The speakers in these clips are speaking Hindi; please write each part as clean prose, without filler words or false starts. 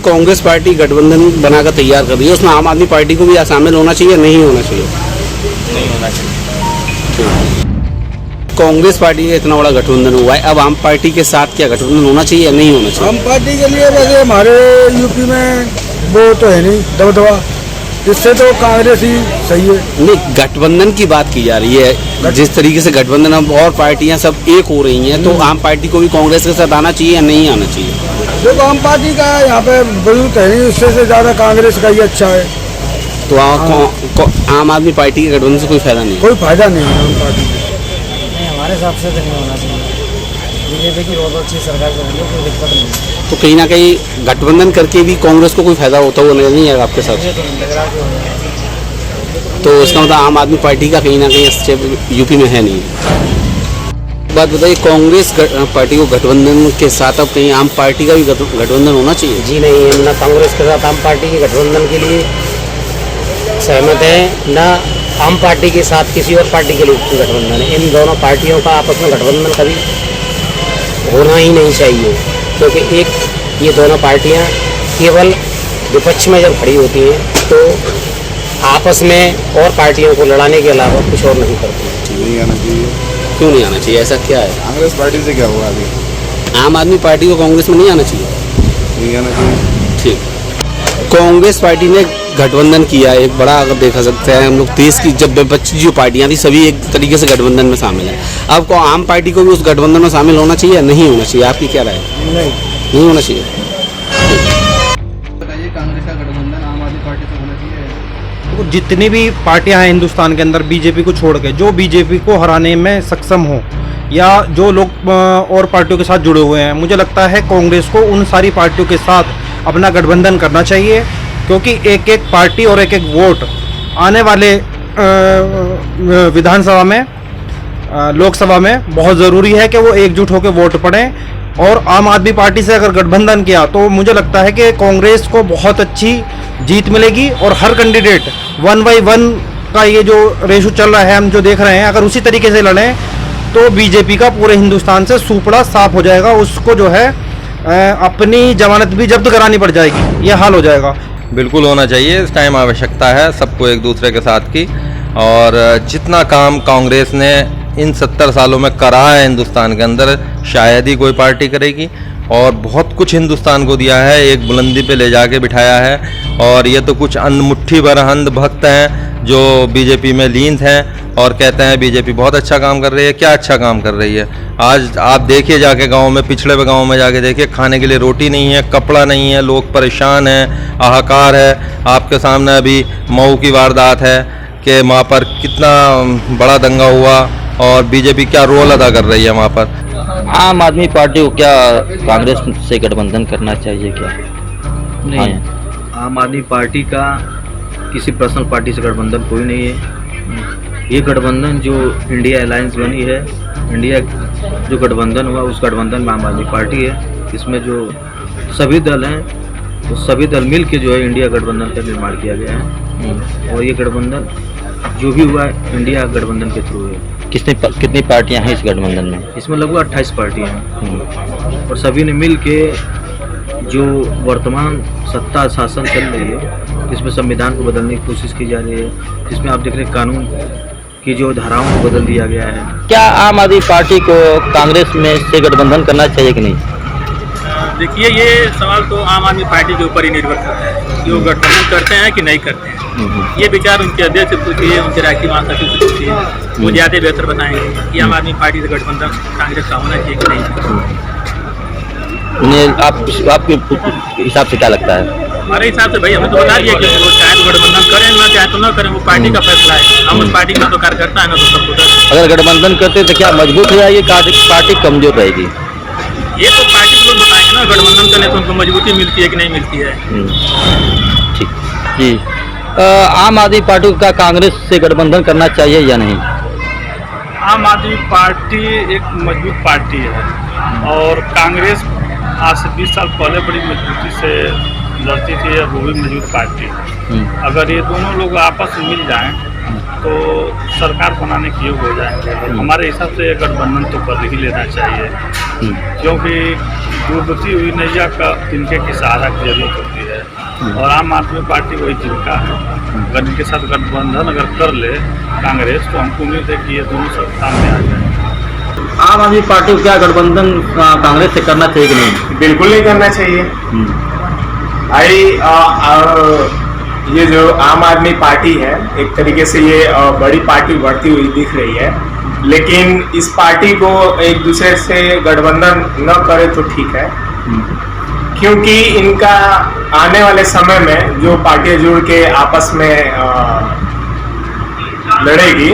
कांग्रेस पार्टी गठबंधन बनाकर तैयार कर रही है, उसमें आम आदमी पार्टी को भी शामिल होना चाहिए, नहीं होना चाहिए? नहीं होना चाहिए। कांग्रेस पार्टी का इतना बड़ा गठबंधन हुआ है, अब आम पार्टी के साथ क्या गठबंधन होना चाहिए या नहीं होना चाहिए? आम पार्टी के लिए वैसे हमारे यूपी में वो तो है नहीं दबदबा, इससे तो कांग्रेस ही सही है। नहीं, गठबंधन की बात की जा रही है, जिस तरीके से गठबंधन अब और पार्टियां सब एक हो रही हैं, तो आम पार्टी को भी कांग्रेस के साथ आना चाहिए या नहीं आना चाहिए? देखो आम पार्टी का यहाँ पे वजूद है नहीं, उससे से ज़्यादा कांग्रेस का ही अच्छा है। तो आम आदमी पार्टी के गठबंधन से कोई फायदा नहीं? कोई फायदा नहीं है आम पार्टी का। हमारे हिसाब से तो नहीं होना चाहिए। बीजेपी की बहुत अच्छी सरकार चल रही है, कोई दिक्कत नहीं है। तो कहीं ना कहीं गठबंधन करके भी कांग्रेस को कोई फायदा होता हुआ नहीं है आपके साथ? मुझे तो नहीं लग रहा कि होगा। तो इसका मतलब आम आदमी पार्टी का कहीं ना कहीं स्टेप यूपी में है नहीं। बात बताइए, कांग्रेस पार्टी को गठबंधन के साथ अब कहीं आम पार्टी का भी गठबंधन होना चाहिए? जी नहीं, हम ना कांग्रेस के साथ आम पार्टी के गठबंधन के लिए सहमत है, ना आम पार्टी के साथ किसी और पार्टी के लिए गठबंधन है। इन दोनों पार्टियों का आपस में गठबंधन कभी होना ही नहीं चाहिए, क्योंकि एक ये दोनों पार्टियां केवल विपक्ष में जब खड़ी होती हैं तो आपस में और पार्टियों को लड़ाने के अलावा कुछ और नहीं करती। नहीं आना चाहिए। क्यों नहीं आना चाहिए, ऐसा क्या है? कांग्रेस पार्टी से क्या हुआ अभी? आम आदमी पार्टी को कांग्रेस में नहीं आना चाहिए? नहीं आना चाहिए। ठीक, कांग्रेस पार्टी ने गठबंधन किया है एक बड़ा, अगर देखा सकते हैं हम लोग देश की जब विपक्षी जो पार्टियां थी सभी एक तरीके से गठबंधन में शामिल है। अब को आम पार्टी को भी उस गठबंधन में शामिल होना चाहिए या नहीं होना चाहिए? आपकी क्या राय है? नहीं होना चाहिए। बताइए, कांग्रेस का गठबंधन आम आदमी पार्टी से होना चाहिए? तो जितनी भी पार्टियां हैं हिंदुस्तान के अंदर बीजेपी को छोड़ के, जो बीजेपी को हराने में सक्षम हो या जो लोग और पार्टियों के साथ जुड़े हुए हैं, मुझे लगता है कांग्रेस को उन सारी पार्टियों के साथ अपना गठबंधन करना चाहिए, क्योंकि एक एक पार्टी और एक एक वोट आने वाले विधानसभा में, लोकसभा में बहुत ज़रूरी है कि वो एकजुट होकर वोट पड़ें। और आम आदमी पार्टी से अगर गठबंधन किया तो मुझे लगता है कि कांग्रेस को बहुत अच्छी जीत मिलेगी और हर कैंडिडेट 1/1 का ये जो रेशो चल रहा है, हम जो देख रहे हैं, अगर उसी तरीके से लड़ें तो बीजेपी का पूरे हिंदुस्तान से सुपड़ा साफ हो जाएगा। उसको जो है अपनी जमानत भी जब्त करानी पड़ जाएगी, ये हाल हो जाएगा। बिल्कुल होना चाहिए, इस टाइम आवश्यकता है सबको एक दूसरे के साथ की। और जितना काम कांग्रेस ने इन 70 सालों में करा है हिंदुस्तान के अंदर, शायद ही कोई पार्टी करेगी। और बहुत कुछ हिंदुस्तान को दिया है, एक बुलंदी पे ले जाके बिठाया है। और ये तो कुछ मुट्ठी भर अंध भक्त हैं जो बीजेपी में लीन हैं और कहते हैं बीजेपी बहुत अच्छा काम कर रही है। क्या अच्छा काम कर रही है? आज आप देखिए जाके गांव में, पिछड़े हुए गांव में जाके देखिए, खाने के लिए रोटी नहीं है, कपड़ा नहीं है, लोग परेशान हैं, हाहाकार है। आपके सामने अभी मऊ की वारदात है कि वहाँ पर कितना बड़ा दंगा हुआ और बीजेपी क्या रोल अदा कर रही है वहाँ पर। आम आदमी पार्टी को क्या कांग्रेस से गठबंधन करना चाहिए क्या? नहीं, आम आदमी पार्टी का किसी पर्सनल पार्टी से गठबंधन कोई नहीं है। ये गठबंधन जो इंडिया अलायंस बनी है, इंडिया जो गठबंधन हुआ उस गठबंधन में आम आदमी पार्टी है। इसमें जो सभी दल हैं तो सभी दल मिल के जो है इंडिया गठबंधन का निर्माण किया गया है। और ये गठबंधन जो भी हुआ है इंडिया गठबंधन के थ्रू है। कितनी पार्टियां हैं इस गठबंधन में? इसमें लगभग 28 पार्टियां हैं और सभी ने मिल के जो वर्तमान सत्ता शासन चल रही है, जिसमें संविधान को बदलने की कोशिश की जा रही है, जिसमें आप देख रहे हैं कानून की जो धाराओं को बदल दिया गया है। क्या आम आदमी पार्टी को कांग्रेस में से गठबंधन करना चाहिए कि नहीं? देखिए, ये सवाल तो आम आदमी पार्टी के ऊपर ही निर्भर करता है कि वो गठबंधन करते हैं कि नहीं करते हैं। ये विचार उनके अध्यक्ष से पूछिए, उनके राष्ट्रीय महासचिव से पूछिए, वो ज़्यादा बेहतर बताएंगे कि आम आदमी पार्टी से गठबंधन कांग्रेस का होना चाहिए कि नहीं। आपके हिसाब से क्या लगता है? हमारे हिसाब से भाई हमें तो बता दिया कि वो चाहे तो गठबंधन करें, ना चाहे तो ना करें, वो पार्टी का फैसला है। हम उस पार्टी में तो कार्यकर्ता है ना तो सपोर्टर। अगर गठबंधन करते तो क्या मजबूत हो जाएगी पार्टी कमजोर रहेगी? ये तो पार्टी के लोग बताएंगे ना, गठबंधन करने से उनको मजबूती मिलती है कि नहीं मिलती है। ठीक जी। आम आदमी पार्टी का कांग्रेस से गठबंधन करना चाहिए या नहीं? आम आदमी पार्टी एक मजबूत पार्टी है और कांग्रेस आज से 20 साल पहले बड़ी मजबूती से लड़ती थी और वो भी मजबूत पार्टी है। अगर ये दोनों लोग आपस में मिल जाएं, तो सरकार बनाने के योग्य हो जाएंगे। और हमारे हिसाब से ये गठबंधन तो कर ही लेना चाहिए, क्योंकि डूबती हुई नैया का तिनके की सहारा की जरूरत होती है और आम आदमी पार्टी वही तिनका है। अगर इनके साथ गठबंधन अगर कर ले कांग्रेस तो हमको उम्मीद है कि ये दोनों सत्ता में आ जाए। आम आदमी पार्टी को क्या गठबंधन कांग्रेस से करना चाहिए कि नहीं? बिल्कुल नहीं करना चाहिए भाई। ये जो आम आदमी पार्टी है एक तरीके से ये बड़ी पार्टी बढ़ती हुई दिख रही है, लेकिन इस पार्टी को एक दूसरे से गठबंधन न करे तो ठीक है, क्योंकि इनका आने वाले समय में जो पार्टियां जुड़ के आपस में लड़ेगी,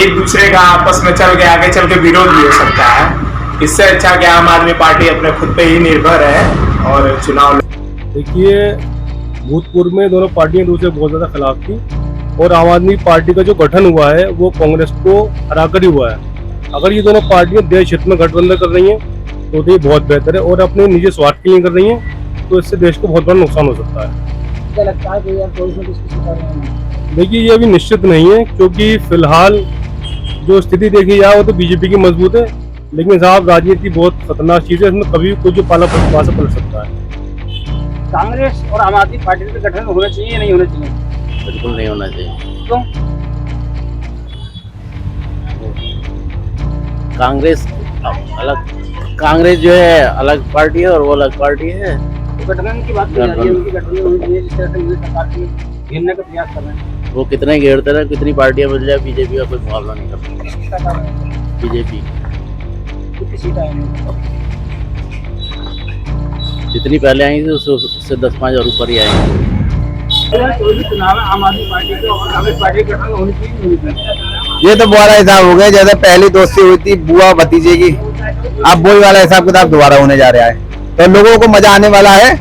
एक दूसरे का आपस में चल के आगे चल के विरोध भी हो सकता है। इससे अच्छा कि आम आदमी पार्टी अपने खुद पे ही निर्भर है और चुनाव। देखिए, भूतपूर्व में दोनों पार्टियां एक दूसरे बहुत ज़्यादा खिलाफ थी और आम आदमी पार्टी का जो गठन हुआ है वो कांग्रेस को हराकर ही हुआ है। अगर ये दोनों पार्टियां देश हित में गठबंधन कर रही हैं तो ये बहुत बेहतर है, और अपने निजी स्वार्थ के लिए कर रही हैं तो इससे देश को बहुत बड़ा नुकसान हो सकता है। क्या लगता है कि यार कोई ना किसकी सरकार नहीं? देखिए, ये अभी निश्चित नहीं है, क्योंकि फिलहाल जो स्थिति देखी जाए वो तो बीजेपी की मजबूत है, लेकिन साहब राजनीति बहुत खतरनाक चीज़ है, इसमें कभी कोई जो पाला पलट सकता है। कांग्रेस और आम आदमी पार्टी का गठन होना चाहिए या नहीं होना चाहिए? बिल्कुल नहीं होना चाहिए। क्यों? कांग्रेस अलग, कांग्रेस जो है अलग पार्टी है और वो अलग पार्टी है। तो गठबंधन की बात की जा रही है, उनकी गठबंधन होनी चाहिए जिस तरह से मुझे सरकार की घेरने का प्रयास कर रहे हैं। वो कितने घेरते रहे, कितनी पार्टियां मिल जाए, बीजेपी का कोई मुकाबला नहीं कर सकता। बीजेपी कितनी सीट आएंगी? जितनी पहले आई थी उससे 10-5 और ऊपर ही आएंगे। कोई भी चुनाव है आम आदमी पार्टी का और कांग्रेस पार्टी का गठन होनी चाहिए नहीं होनी चाहिए? ये तो बुरा हिसाब हो गया, जैसे पहली दोस्ती हुई थी बुआ भतीजे की, अब वही वाला हिसाब किताब दोबारा होने जा रहा है। तो लोगों को मजा आने वाला है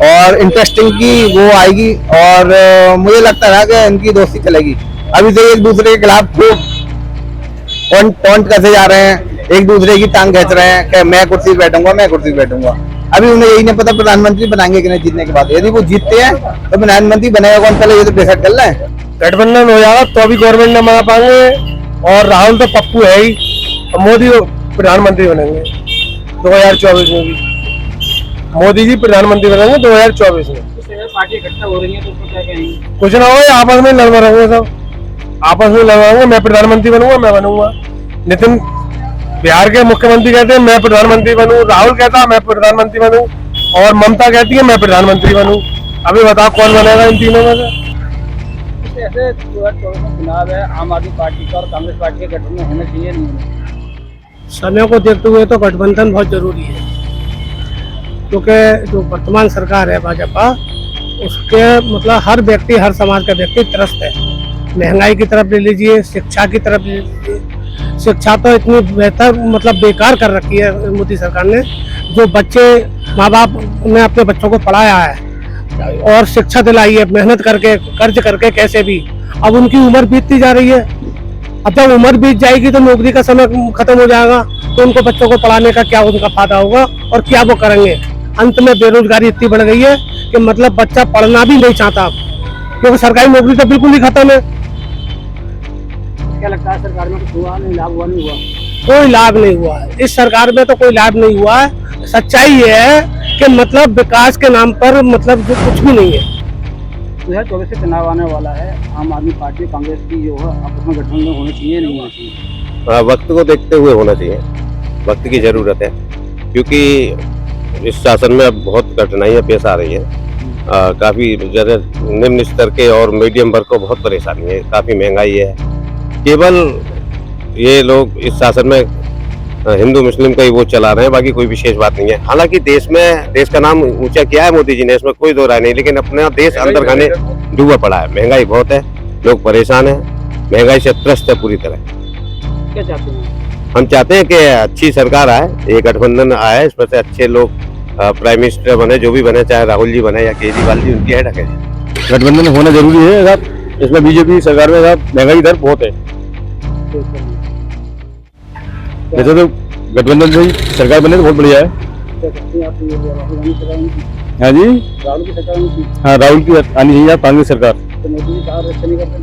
और इंटरेस्टिंग की वो आएगी, और मुझे लगता है कि इनकी दोस्ती चलेगी। अभी से एक दूसरे के खिलाफ खूब टॉन्ट करते जा रहे हैं, एक दूसरे की टांग खींच रहे हैं कि मैं कुर्सी बैठूंगा, मैं कुर्सी बैठूंगा। अभी उन्हें यही नहीं पता प्रधानमंत्री बनाएंगे कि नहीं जीतने के बाद। यदि वो जीतते हैं तो प्रधानमंत्री बनेगा कौन, पहले ये तो डिसाइड कर लें। गठबंधन हो जाएगा तो अभी गवर्नमेंट न बना पाएंगे, और राहुल तो पप्पू है ही, और मोदी प्रधानमंत्री बनेंगे 2024 में भी। मोदी जी प्रधानमंत्री बनेंगे 2024 में। पार्टी इकट्ठा हो रही है तो उसको क्या कहेंगे? कुछ ना हो, आपस में लड़ रहेंगे, सब आपस में लड़ेंगे। मैं प्रधानमंत्री बनूंगा, मैं बनूंगा। नितिन बिहार के मुख्यमंत्री कहते हैं मैं प्रधानमंत्री बनूं, राहुल कहता है मैं प्रधानमंत्री बनूं, और ममता कहती है मैं प्रधानमंत्री बनूं। अभी बताओ कौन बनेगा इन तीनों में से? ऐसे 2024 में चुनाव है, आम आदमी पार्टी का और कांग्रेस पार्टी का गठबंधन होना चाहिए नहीं होना? समय को देखते हुए तो गठबंधन बहुत जरूरी है, क्योंकि जो वर्तमान सरकार है भाजपा, उसके मतलब हर व्यक्ति, हर समाज का व्यक्ति त्रस्त है। महंगाई की तरफ ले लीजिए, शिक्षा की तरफ ले लीजिए। शिक्षा तो इतनी बेहतर मतलब बेकार कर रखी है मोदी सरकार ने। जो बच्चे, माँ बाप ने अपने बच्चों को पढ़ाया है और शिक्षा दिलाई है मेहनत करके, कर्ज करके, कैसे भी। अब उनकी उम्र बीतती जा रही है। अब जब उम्र बीत जाएगी तो नौकरी का समय खत्म हो जाएगा, तो उनको बच्चों को पढ़ाने का क्या उनका फायदा होगा और क्या वो करेंगे? अंत में बेरोजगारी इतनी बढ़ गई है कि मतलब बच्चा पढ़ना भी नहीं चाहता, क्योंकि सरकारी नौकरी तो बिल्कुल ही खत्म है। क्या लगता है सरकार में कुछ हुआ नहीं, लाभ हुआ नहीं हुआ? कोई लाभ नहीं हुआ है इस सरकार में, तो कोई लाभ नहीं हुआ है। सच्चाई ये है कि मतलब विकास के नाम पर मतलब जो कुछ भी नहीं है। 2024 से चुनाव आने वाला है, आम आदमी पार्टी कांग्रेस की जो है आपस में गठबंधन होना चाहिए नहीं होना चाहिए? वक्त को देखते हुए होना चाहिए, वक्त की जरूरत है, क्योंकि इस शासन में अब बहुत कठिनाइयाँ पेश आ रही है। काफ़ी ज़्यादा निम्न स्तर के और मीडियम वर्ग को बहुत परेशानी है, काफ़ी महंगाई है। केवल ये लोग इस शासन में हिंदू मुस्लिम का ही वो चला रहे हैं, बाकी कोई विशेष बात नहीं है। हालांकि देश का नाम ऊंचा किया है मोदी जी ने, इसमें कोई दो राय नहीं, लेकिन अपना देश अंदर खाने डूबा पड़ा है। महंगाई बहुत है, लोग परेशान हैं, महंगाई से त्रस्त है पूरी तरह। क्या चाहते हैं? हम चाहते हैं कि अच्छी सरकार आए, एक गठबंधन आए, इसमें से अच्छे लोग प्राइम मिनिस्टर बने, जो भी बने, चाहे राहुल जी बने या केजरीवाल जी, उनकी हेड रखे। गठबंधन होना जरूरी है साहब, इसमें बीजेपी सरकार में साहब महंगाई दर बहुत है। वैसे तो गठबंधन से सरकार बने तो बहुत बढ़िया है। हाँ जी, राहुल की सरकार हाँ राहुल की आनी चाहिए कांग्रेस सरकार। तो मोदी जी कहा रक्षा नहीं करते?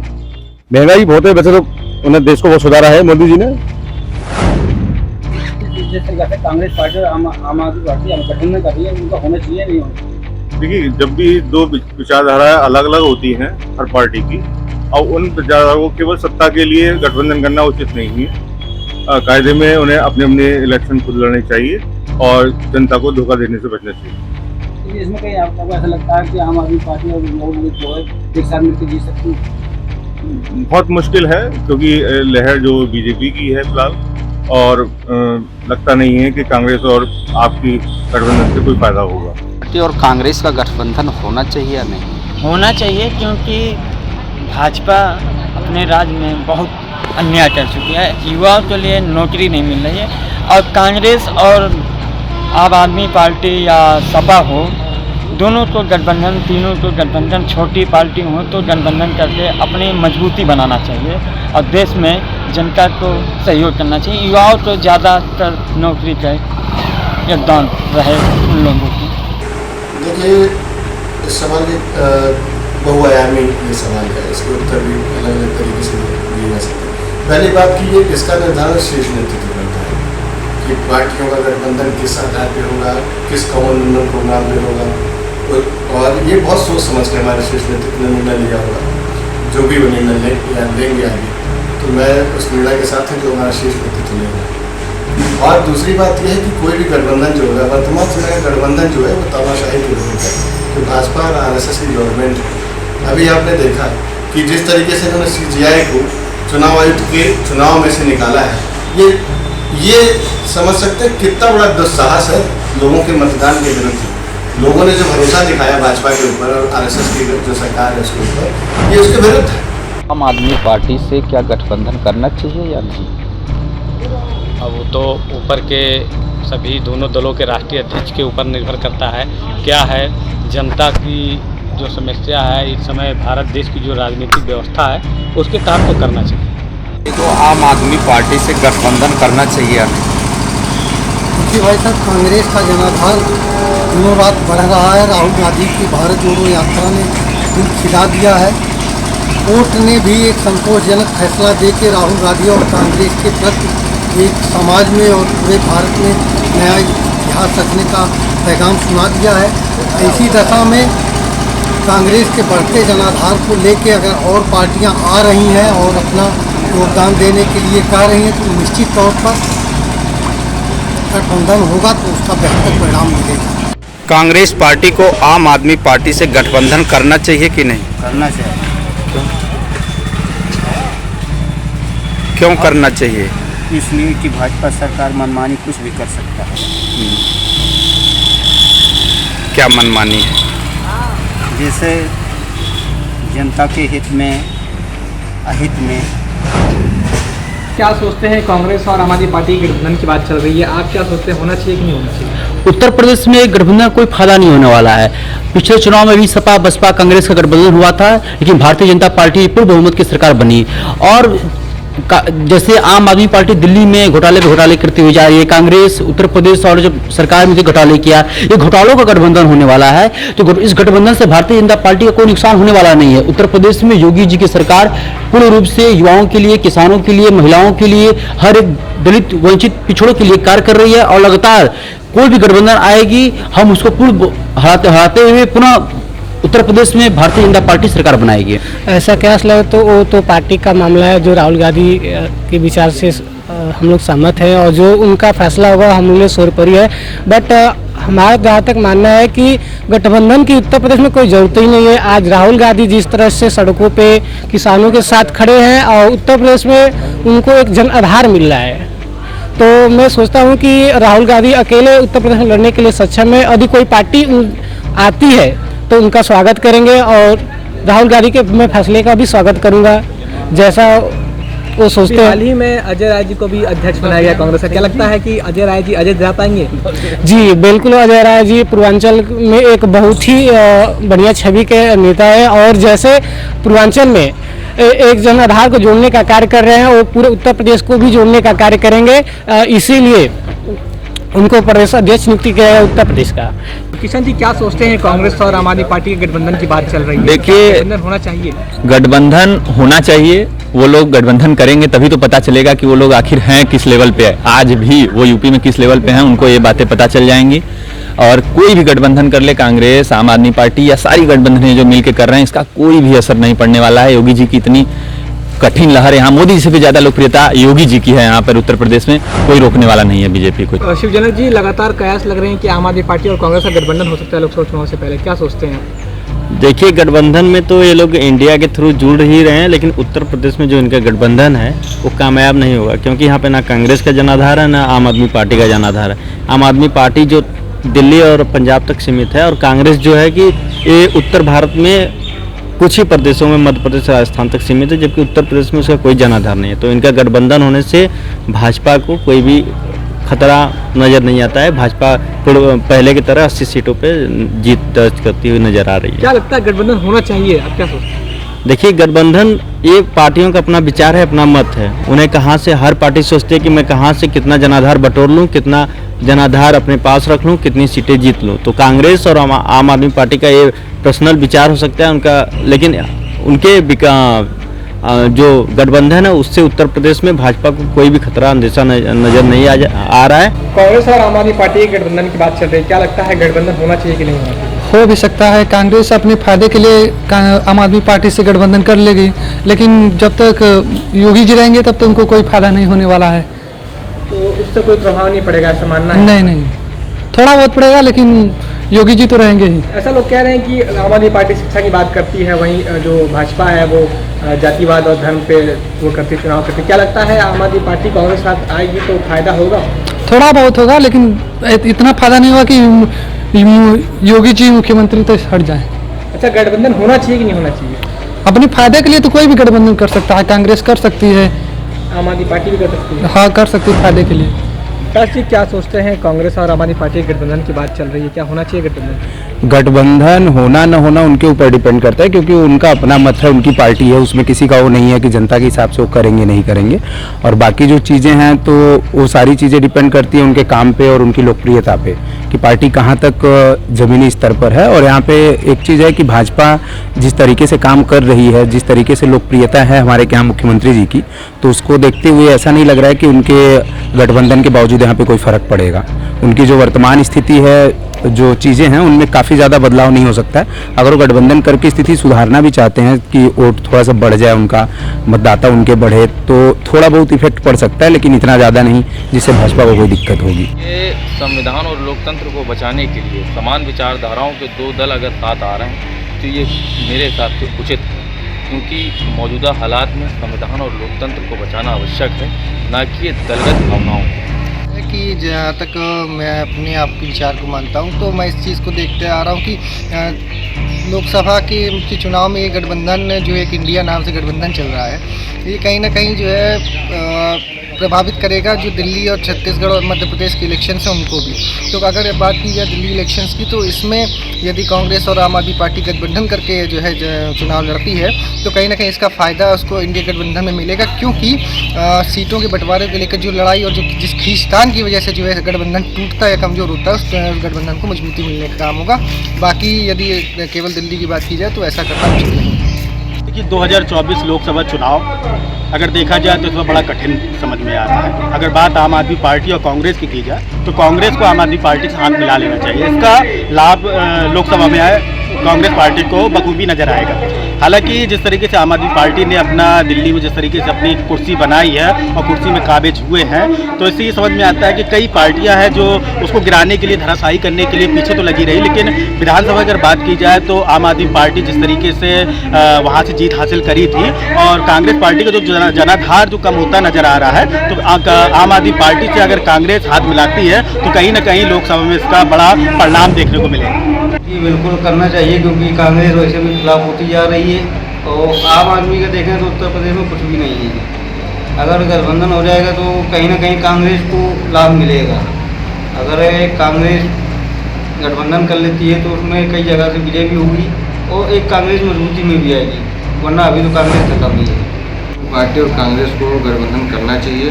महंगाई बहुत है, वैसे तो उन्हें देश को बहुत सुधारा है मोदी जी ने। जिस तरीके से कांग्रेस पार्टी और आम आदमी पार्टी गठबंधन कर रही है, उनका होना चाहिए नहीं होना चाहिए? देखिए, जब भी दो विचारधाराएं अलग अलग होती हैं हर पार्टी की, और उन विचारधाराओं को केवल सत्ता के लिए गठबंधन करना उचित नहीं है। कायदे में उन्हें अपने अपने इलेक्शन खुद लड़ने चाहिए और जनता को धोखा देने से बचना चाहिए। इसमें कहीं आपको ऐसा लगता है कि आम आदमी पार्टी और लोग जो है एक साथ मिलकर जी सकती है? बहुत मुश्किल है, क्योंकि लहर जो बीजेपी की है फिलहाल, और लगता नहीं है कि कांग्रेस और आपकी गठबंधन से कोई फायदा होगा। पार्टी और कांग्रेस का गठबंधन होना चाहिए या नहीं? होना चाहिए, क्योंकि भाजपा अपने राज्य में बहुत अन्याय कर चुकी है। युवाओं के लिए नौकरी नहीं मिल रही है, और कांग्रेस और आम आदमी पार्टी या सपा हो, दोनों को गठबंधन, तीनों को गठबंधन, छोटी पार्टी हो तो गठबंधन करके अपनी मजबूती बनाना चाहिए और देश में जनता को सहयोग करना चाहिए। युवाओं को ज़्यादातर नौकरी का योगदान रहे उन लोगों की। देखिए, इस सवाल के बहुआयामी ये सवाल है, इसके उत्तर भी अलग अलग तरीके से दिए जा सकते हैं। पहली बात की ये, इसका निर्धारण शीर्ष नेतृत्व करता है कि पार्टियों का गठबंधन किस आधार पर होगा, किस कॉमन प्रोग्राम पर होगा, और ये बहुत सोच समझ के हमारे शीर्ष नेतृत्व ने निर्णय लिया होगा। जो भी वो निर्णय लेंगे आगे, तो मैं उस निर्णय के साथ हूँ जो हमारा शीर्ष नेतृत्व लेगा। और दूसरी बात यह है कि कोई भी गठबंधन जो होगा, वर्तमान समय का गठबंधन जो है वो तानाशाही की विरुद्ध है, तो भाजपा और आरएसएस की गवर्नमेंट है। अभी आपने देखा कि जिस तरीके से उन्होंने CGI को चुनाव आयुक्त के चुनाव में से निकाला है, ये समझ सकते हैं कितना बड़ा दुस्साहस है लोगों के मतदान के विरुद्ध। लोगों ने जो भरोसा दिखाया भाजपा के ऊपर और आरएसएस की जो सरकार है उसके ऊपर, ये उसके विरुद्ध है। आम आदमी पार्टी से क्या गठबंधन करना चाहिए या नहीं? अब वो तो ऊपर के सभी दोनों दलों के राष्ट्रीय अध्यक्ष के ऊपर निर्भर करता है। क्या है जनता की जो समस्या है इस समय भारत देश की जो राजनीतिक व्यवस्था है उसके तहत तो करना चाहिए। तो आम आदमी पार्टी से गठबंधन करना चाहिए? क्योंकि भाई साहब, कांग्रेस का जनाधार दिनों रात बढ़ रहा है। राहुल गांधी की भारत जोड़ो यात्रा ने दिल खिला दिया है। कोर्ट ने भी एक संतोषजनक फैसला दे के राहुल गांधी और कांग्रेस के प्रति एक समाज में और पूरे भारत में नया इतिहास रचने का पैगाम सुना दिया है। ऐसी दशा में कांग्रेस के बढ़ते जनाधार को लेके अगर और पार्टियां आ रही हैं और अपना योगदान देने के लिए कह रही हैं, तो निश्चित तौर पर गठबंधन होगा तो उसका बेहतर परिणाम मिलेगा। कांग्रेस पार्टी को आम आदमी पार्टी से गठबंधन करना चाहिए कि नहीं? करना चाहिए। क्यों करना चाहिए? इसलिए कि भाजपा सरकार मनमानी कुछ भी कर सकता है। क्या मनमानी है? जैसे जनता के हित में, अहित में। क्या सोचते हैं, कांग्रेस और आम आदमी पार्टी के गठबंधन की बात चल रही है, आप क्या सोचते हैं, होना चाहिए कि नहीं होना चाहिए? उत्तर प्रदेश में गठबंधन कोई फायदा नहीं होने वाला है। पिछले चुनाव में भी सपा बसपा कांग्रेस का गठबंधन हुआ था, लेकिन भारतीय जनता पार्टी पूर्ण बहुमत की सरकार बनी। और जैसे आम आदमी पार्टी दिल्ली में घोटाले पे घोटाले करती हुई जा रही है, कांग्रेस उत्तर प्रदेश और जब सरकार में घोटाले किया, ये घोटालों का गठबंधन होने वाला है। तो इस गठबंधन से भारतीय जनता पार्टी का कोई नुकसान होने वाला नहीं है। उत्तर प्रदेश में योगी जी की सरकार पूर्ण रूप से युवाओं के लिए, किसानों के लिए, महिलाओं के लिए, हर एक दलित वंचित पिछड़ों के लिए कार्य कर रही है। और लगातार कोई भी गठबंधन आएगी, हम उसको पूर्ण हराते हुए पुनः उत्तर प्रदेश में भारतीय जनता पार्टी सरकार बनाएगी। ऐसा कयास लगे तो वो तो पार्टी का मामला है। जो राहुल गांधी के विचार से हम लोग सहमत हैं और जो उनका फैसला होगा हम लोग सर्वोपरि है। बट हमारा जहाँ तक मानना है कि गठबंधन की उत्तर प्रदेश में कोई ज़रूरत ही नहीं है। आज राहुल गांधी जिस तरह से सड़कों पे किसानों के साथ खड़े हैं और उत्तर प्रदेश में उनको एक जन आधार मिल रहा है, तो मैं सोचता हूँ कि राहुल गांधी अकेले उत्तर प्रदेश में लड़ने के लिए सक्षम है। यदि कोई पार्टी आती है तो उनका स्वागत करेंगे और राहुल गांधी के मैं फैसले का भी स्वागत करूंगा जैसा वो सोचते हैं। हाल ही में अजय राय जी को भी अध्यक्ष बनाया गया कांग्रेस का, क्या लगता है कि अजय राय जी अजय जा पाएंगे? जी बिल्कुल, अजय राय जी पूर्वांचल में एक बहुत ही बढ़िया छवि के नेता है और जैसे पूर्वांचल में एक जन आधार को जोड़ने का कार्य कर रहे हैं, वो पूरे उत्तर प्रदेश को भी जोड़ने का कार्य करेंगे। इसीलिए उनको प्रदेश अध्यक्ष नियुक्ति किया है उत्तर प्रदेश का। किशन जी, क्या सोचते हैं कांग्रेस और आम आदमी पार्टी के गठबंधन की बात चल रही है? देखिए, गठबंधन होना चाहिए। गठबंधन होना चाहिए। वो लोग गठबंधन करेंगे तभी तो पता चलेगा कि वो लोग आखिर हैं किस लेवल पे है। आज भी वो यूपी में किस लेवल पे हैं, उनको ये बातें पता चल जाएंगी। और कोई भी गठबंधन कर ले, कांग्रेस, आम आदमी पार्टी या सारी गठबंधन जो मिलकर कर रहे हैं, इसका कोई भी असर नहीं पड़ने वाला है। योगी जी की इतनी कठिन लहर यहाँ, मोदी जी से भी ज्यादा लोकप्रियता योगी जी की है यहाँ पर उत्तर प्रदेश में, कोई रोकने वाला नहीं है बीजेपी को। शिवजनक जी, लगातार कयास लग रहे हैं कि आम आदमी पार्टी और कांग्रेस का गठबंधन हो सकता है लोकसभा चुनाव से पहले, क्या सोचते हैं? देखिए, गठबंधन में तो ये लोग इंडिया के थ्रू जुड़ ही रहे हैं, लेकिन उत्तर प्रदेश में जो इनका गठबंधन है वो कामयाब नहीं होगा, क्योंकि यहाँ पे ना कांग्रेस का जनाधार है ना आम आदमी पार्टी का जनाधार है। आम आदमी पार्टी जो दिल्ली और पंजाब तक सीमित है, और कांग्रेस जो है कि ये उत्तर भारत में कुछ ही प्रदेशों में, मध्य प्रदेश राजस्थान तक सीमित है, जबकि उत्तर प्रदेश में उसका कोई जनाधार नहीं है। तो इनका गठबंधन होने से भाजपा को कोई भी खतरा नज़र नहीं आता है। भाजपा पहले की तरह 80 सीटों पे जीत दर्ज करती हुई नजर आ रही है। क्या लगता है गठबंधन होना चाहिए? आप क्या सोचते हैं? देखिए, गठबंधन ये पार्टियों का अपना विचार है, अपना मत है। उन्हें कहाँ से, हर पार्टी सोचती है कि मैं कहाँ से कितना जनाधार बटोर लूँ, कितना जनाधार अपने पास रख लूँ, कितनी सीटें जीत लूँ। तो कांग्रेस और आम आदमी पार्टी का ये पर्सनल विचार हो सकता है उनका, लेकिन उनके जो गठबंधन है उससे उत्तर प्रदेश में भाजपा को कोई भी खतरा अंदेशा नजर नहीं आ रहा है। कांग्रेस और आम आदमी पार्टी के गठबंधन की बात चल रही है, क्या लगता है गठबंधन होना चाहिए कि नहीं होना चाहिए? हो भी सकता है। कांग्रेस अपने फायदे के लिए आम आदमी पार्टी से गठबंधन कर लेगी, लेकिन जब तक योगी जी रहेंगे तब तक उनको कोई फायदा नहीं होने वाला है। तो उससे कोई प्रभाव नहीं पड़ेगा, ऐसा मानना है? नहीं, थोड़ा बहुत पड़ेगा, लेकिन योगी जी तो रहेंगे ही। ऐसा लोग कह रहे हैं कि आम आदमी पार्टी शिक्षा की बात करती है, वहीं जो भाजपा है वो जातिवाद और धर्म पे वो करती, चुनाव करती। क्या लगता है आम आदमी पार्टी कांग्रेस साथ आएगी तो फायदा होगा? थोड़ा बहुत होगा, लेकिन इतना फायदा नहीं होगा कि योगी जी मुख्यमंत्री तो हट जाए। अच्छा, गठबंधन होना चाहिए कि नहीं होना चाहिए? अपने फायदे के लिए तो कोई भी गठबंधन कर सकता है। कांग्रेस कर सकती है, आम आदमी पार्टी भी कर सकती है। हाँ, कर सकती है फायदे के लिए। काश जी, क्या सोचते हैं? कांग्रेस और आम आदमी पार्टी के गठबंधन की बात चल रही है, क्या होना चाहिए गठबंधन? गठबंधन होना न होना उनके ऊपर डिपेंड करता है, क्योंकि उनका अपना मत है, उनकी पार्टी है, उसमें किसी का वो नहीं है कि जनता के हिसाब से वो करेंगे नहीं करेंगे। और बाकी जो चीज़ें हैं तो वो सारी चीज़ें डिपेंड करती हैं उनके काम पे और उनकी लोकप्रियता पे, कि पार्टी कहाँ तक ज़मीनी स्तर पर है। और यहाँ पे एक चीज़ है कि भाजपा जिस तरीके से काम कर रही है, जिस तरीके से लोकप्रियता है हमारे यहाँ मुख्यमंत्री जी की, तो उसको देखते हुए ऐसा नहीं लग रहा है कि उनके गठबंधन के बावजूद यहाँ पे कोई फ़र्क पड़ेगा। उनकी जो वर्तमान स्थिति है, जो चीज़ें हैं, उनमें काफ़ी ज़्यादा बदलाव नहीं हो सकता है। अगर वो गठबंधन करके स्थिति सुधारना भी चाहते हैं कि वोट थोड़ा सा बढ़ जाए, उनका मतदाता उनके बढ़े, तो थोड़ा बहुत इफेक्ट पड़ सकता है, लेकिन इतना ज़्यादा नहीं जिससे भाजपा को कोई दिक्कत होगी। ये संविधान और लोकतंत्र को बचाने के लिए समान विचारधाराओं के दो दल अगर साथ आ रहे हैं तो ये मेरे हिसाब से उचित है, क्योंकि मौजूदा हालात में संविधान और लोकतंत्र को बचाना आवश्यक है, ना कि दलगत भावनाओं को। कि जहाँ तक मैं अपने आप के विचार को मानता हूँ, तो मैं इस चीज़ को देखते आ रहा हूँ कि लोकसभा के चुनाव में ये गठबंधन जो एक इंडिया नाम से गठबंधन चल रहा है, ये कहीं ना कहीं जो है प्रभावित करेगा जो दिल्ली और छत्तीसगढ़ और मध्य प्रदेश के इलेक्शन हैं उनको भी। तो अगर बात की जाए दिल्ली इलेक्शंस की, तो इसमें यदि कांग्रेस और आम आदमी पार्टी गठबंधन करके जो है चुनाव लड़ती है, तो कहीं ना कहीं इसका फ़ायदा उसको इंडिया गठबंधन में मिलेगा, क्योंकि सीटों के बंटवारे को लेकर जो लड़ाई और जो जिस खींचतान की वजह से जो है गठबंधन टूटता है या कमज़ोर होता है, उस गठबंधन को मजबूती मिलने का काम होगा। बाकी यदि केवल दिल्ली की बात की जाए तो ऐसा करना उचित नहीं है। देखिए, 2024 लोकसभा चुनाव अगर देखा जाए तो इसमें बड़ा कठिन समझ में आता है। अगर बात आम आदमी पार्टी और कांग्रेस की जाए तो कांग्रेस को आम आदमी पार्टी से हाथ मिला लेना चाहिए। इसका लाभ लोकसभा में आए कांग्रेस पार्टी को बखूबी नजर आएगा। हालांकि जिस तरीके से आम आदमी पार्टी ने अपना दिल्ली में जिस तरीके से अपनी कुर्सी बनाई है और कुर्सी में काबिज हुए हैं, तो इससे ये समझ में आता है कि कई पार्टियां हैं जो उसको गिराने के लिए, धराशायी करने के लिए पीछे तो लगी रही, लेकिन विधानसभा अगर बात की जाए तो आम आदमी पार्टी जिस तरीके से वहाँ से जीत हासिल करी थी, और कांग्रेस पार्टी का जो जनाधार जो कम होता नजर आ रहा है, तो आम आदमी पार्टी से अगर कांग्रेस हाथ मिलाती है तो कहीं ना कहीं लोकसभा में इसका बड़ा परिणाम देखने को मिलेगा। ये बिल्कुल करना चाहिए, क्योंकि कांग्रेस वैसे भी खिलाफ होती जा रही है, और आम आदमी का देखें तो उत्तर प्रदेश में कुछ भी नहीं है। अगर गठबंधन हो जाएगा तो कहीं ना कहीं कांग्रेस को लाभ मिलेगा। अगर कांग्रेस गठबंधन कर लेती है तो उसमें कई जगह से विजय भी होगी और एक कांग्रेस मजबूती में भी आएगी, वरना अभी तो कांग्रेस खत्म ही है। पार्टी और कांग्रेस को गठबंधन करना चाहिए,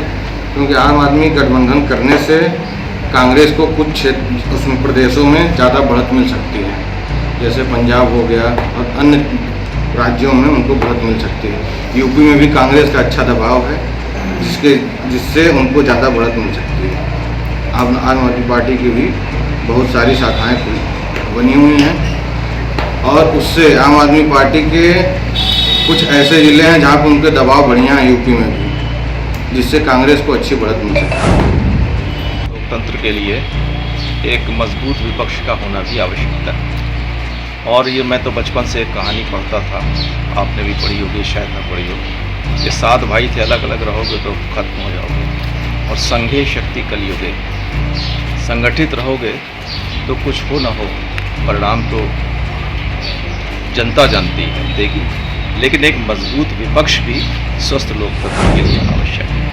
क्योंकि आम आदमी गठबंधन करने से कांग्रेस को कुछ क्षेत्र उसमें प्रदेशों में ज़्यादा बढ़त मिल सकती है, जैसे पंजाब हो गया और अन्य राज्यों में उनको बढ़त मिल सकती है। यूपी में भी कांग्रेस का अच्छा दबाव है जिससे उनको ज़्यादा बढ़त मिल सकती है। आम आदमी पार्टी की भी बहुत सारी शाखाएँ बनी हुई हैं और उससे आम आदमी पार्टी के कुछ ऐसे ज़िले हैं जहाँ पर उनके दबाव बढ़िया है यूपी में भी, जिससे कांग्रेस को अच्छी बढ़त मिल सकती है। लोकतंत्र के लिए एक मजबूत विपक्ष का होना भी आवश्यकता है। और ये मैं तो बचपन से एक कहानी पढ़ता था, आपने भी पढ़ी होगी, शायद ना पढ़ी होगी। ये 7 भाई थे, अलग अलग रहोगे तो खत्म हो जाओगे। और संघे शक्ति कलयुगे, संगठित रहोगे तो कुछ हो ना हो, परिणाम तो जनता जानती है, देगी। लेकिन एक मजबूत विपक्ष भी स्वस्थ लोकतंत्र के लिए आवश्यक है।